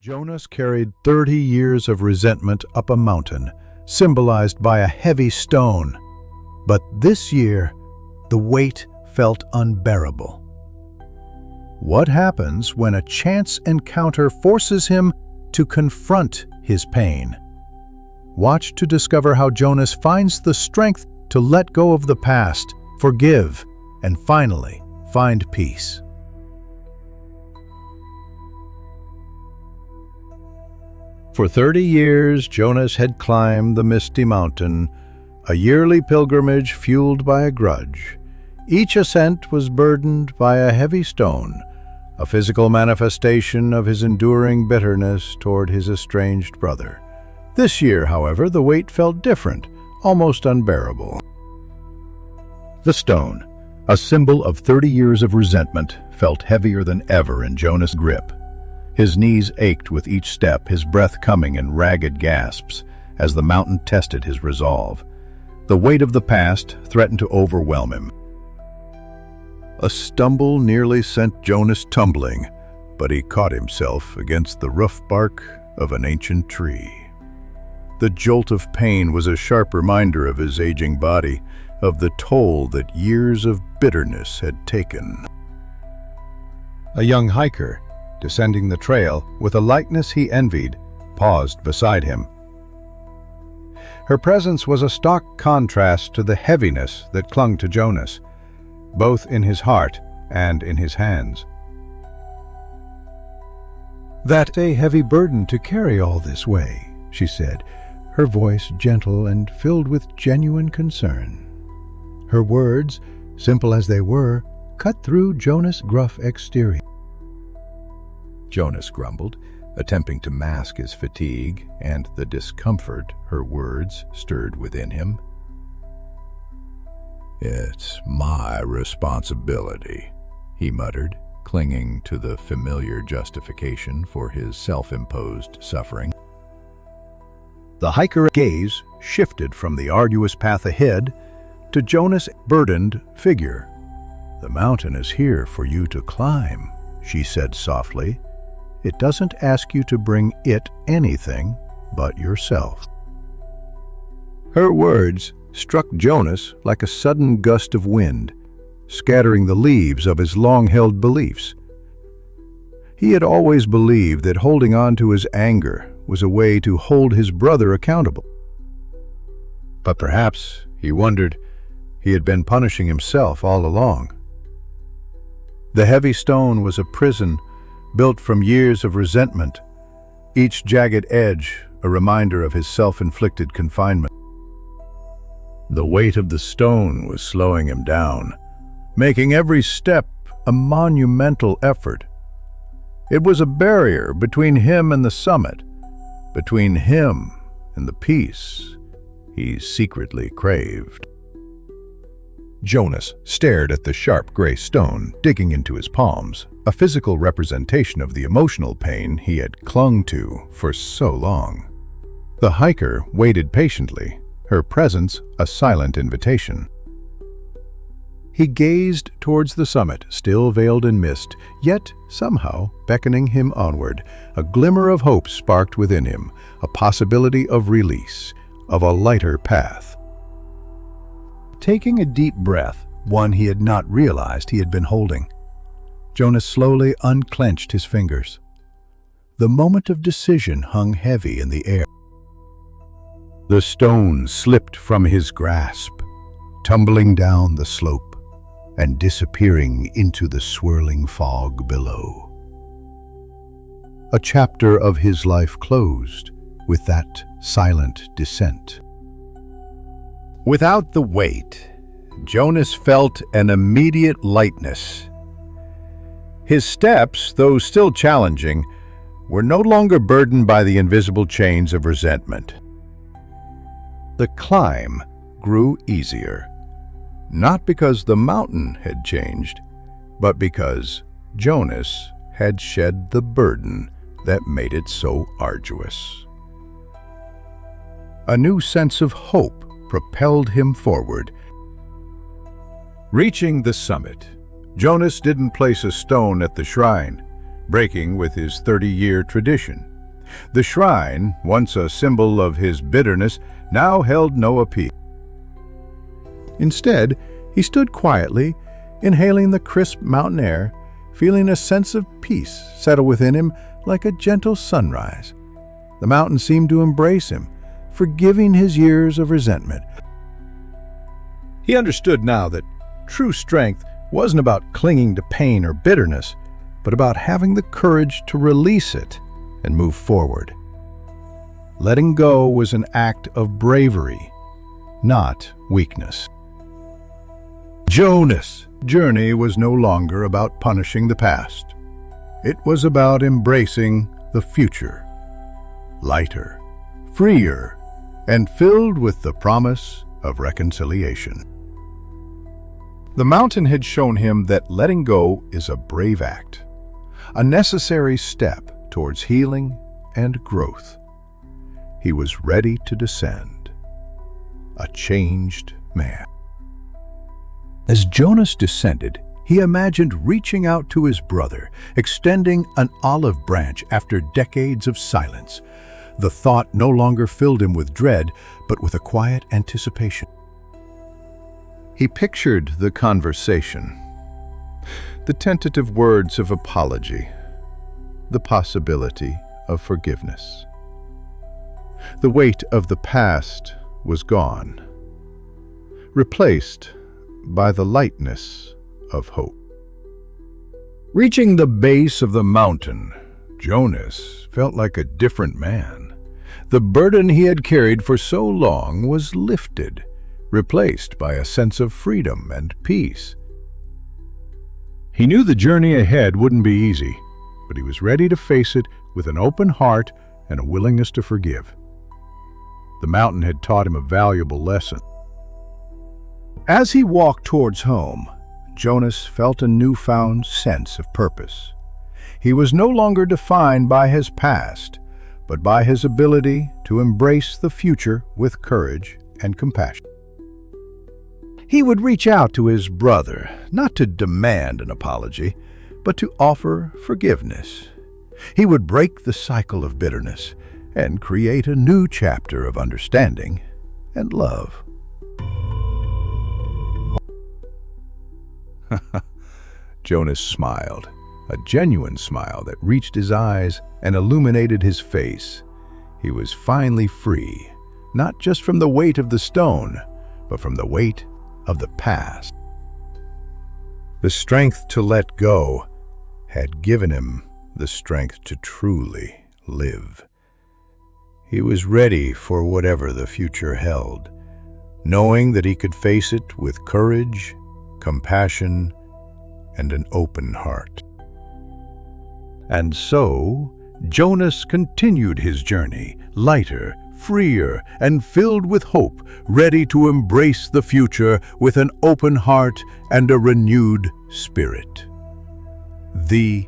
Jonas carried 30 years of resentment up a mountain, symbolized by a heavy stone. But this year, the weight felt unbearable. What happens when a chance encounter forces him to confront his pain? Watch to discover how Jonas finds the strength to let go of the past, forgive, and finally find peace. For 30 years, Jonas had climbed the misty mountain, a yearly pilgrimage fueled by a grudge. Each ascent was burdened by a heavy stone, a physical manifestation of his enduring bitterness toward his estranged brother. This year, however, the weight felt different, almost unbearable. The stone, a symbol of 30 years of resentment, felt heavier than ever in Jonas' grip. His knees ached with each step, his breath coming in ragged gasps as the mountain tested his resolve. The weight of the past threatened to overwhelm him. A stumble nearly sent Jonas tumbling, but he caught himself against the rough bark of an ancient tree. The jolt of pain was a sharp reminder of his aging body, of the toll that years of bitterness had taken. A young hiker, descending the trail with a lightness he envied, paused beside him. Her presence was a stark contrast to the heaviness that clung to Jonas, both in his heart and in his hands. "That's a heavy burden to carry all this way," she said, her voice gentle and filled with genuine concern. Her words, simple as they were, cut through Jonas' gruff exterior. Jonas grumbled, attempting to mask his fatigue and the discomfort her words stirred within him. "It's my responsibility," he muttered, clinging to the familiar justification for his self-imposed suffering. The hiker's gaze shifted from the arduous path ahead to Jonas' burdened figure. "The mountain is here for you to climb," she said softly. "It doesn't ask you to bring it anything but yourself." Her words struck Jonas like a sudden gust of wind, scattering the leaves of his long-held beliefs. He had always believed that holding on to his anger was a way to hold his brother accountable. But perhaps, he wondered, he had been punishing himself all along. The heavy stone was a prison built from years of resentment, each jagged edge a reminder of his self-inflicted confinement. The weight of the stone was slowing him down, making every step a monumental effort. It was a barrier between him and the summit, between him and the peace he secretly craved. Jonas stared at the sharp gray stone digging into his palms, a physical representation of the emotional pain he had clung to for so long. The hiker waited patiently, her presence a silent invitation. He gazed towards the summit, still veiled in mist, yet somehow beckoning him onward. A glimmer of hope sparked within him, a possibility of release, of a lighter path. Taking a deep breath, one he had not realized he had been holding, Jonas slowly unclenched his fingers. The moment of decision hung heavy in the air. The stone slipped from his grasp, tumbling down the slope and disappearing into the swirling fog below. A chapter of his life closed with that silent descent. Without the weight, Jonas felt an immediate lightness. His steps, though still challenging, were no longer burdened by the invisible chains of resentment. The climb grew easier, not because the mountain had changed, but because Jonas had shed the burden that made it so arduous. A new sense of hope propelled him forward. Reaching the summit, Jonas didn't place a stone at the shrine, breaking with his 30-year tradition. The shrine, once a symbol of his bitterness, now held no appeal. Instead, he stood quietly, inhaling the crisp mountain air, feeling a sense of peace settle within him like a gentle sunrise. The mountain seemed to embrace him, forgiving his years of resentment. He understood now that true strength wasn't about clinging to pain or bitterness, but about having the courage to release it and move forward. Letting go was an act of bravery, not weakness. Jonas' journey was no longer about punishing the past. It was about embracing the future, lighter, freer, and filled with the promise of reconciliation. The mountain had shown him that letting go is a brave act, a necessary step towards healing and growth. He was ready to descend, a changed man. As Jonas descended, he imagined reaching out to his brother, extending an olive branch after decades of silence. The thought no longer filled him with dread, but with a quiet anticipation. He pictured the conversation, the tentative words of apology, the possibility of forgiveness. The weight of the past was gone, replaced by the lightness of hope. Reaching the base of the mountain, Jonas felt like a different man. The burden he had carried for so long was lifted, replaced by a sense of freedom and peace. He knew the journey ahead wouldn't be easy, but he was ready to face it with an open heart and a willingness to forgive. The mountain had taught him a valuable lesson. As he walked towards home, Jonas felt a newfound sense of purpose. He was no longer defined by his past, but by his ability to embrace the future with courage and compassion. He would reach out to his brother, not to demand an apology, but to offer forgiveness. He would break the cycle of bitterness and create a new chapter of understanding and love. Jonas smiled, a genuine smile that reached his eyes and illuminated his face. He was finally free, not just from the weight of the stone, but from the weight of the past. The strength to let go had given him the strength to truly live. He was ready for whatever the future held, knowing that he could face it with courage, compassion, and an open heart. And so, Jonas continued his journey, lighter, freer, and filled with hope, ready to embrace the future with an open heart and a renewed spirit. The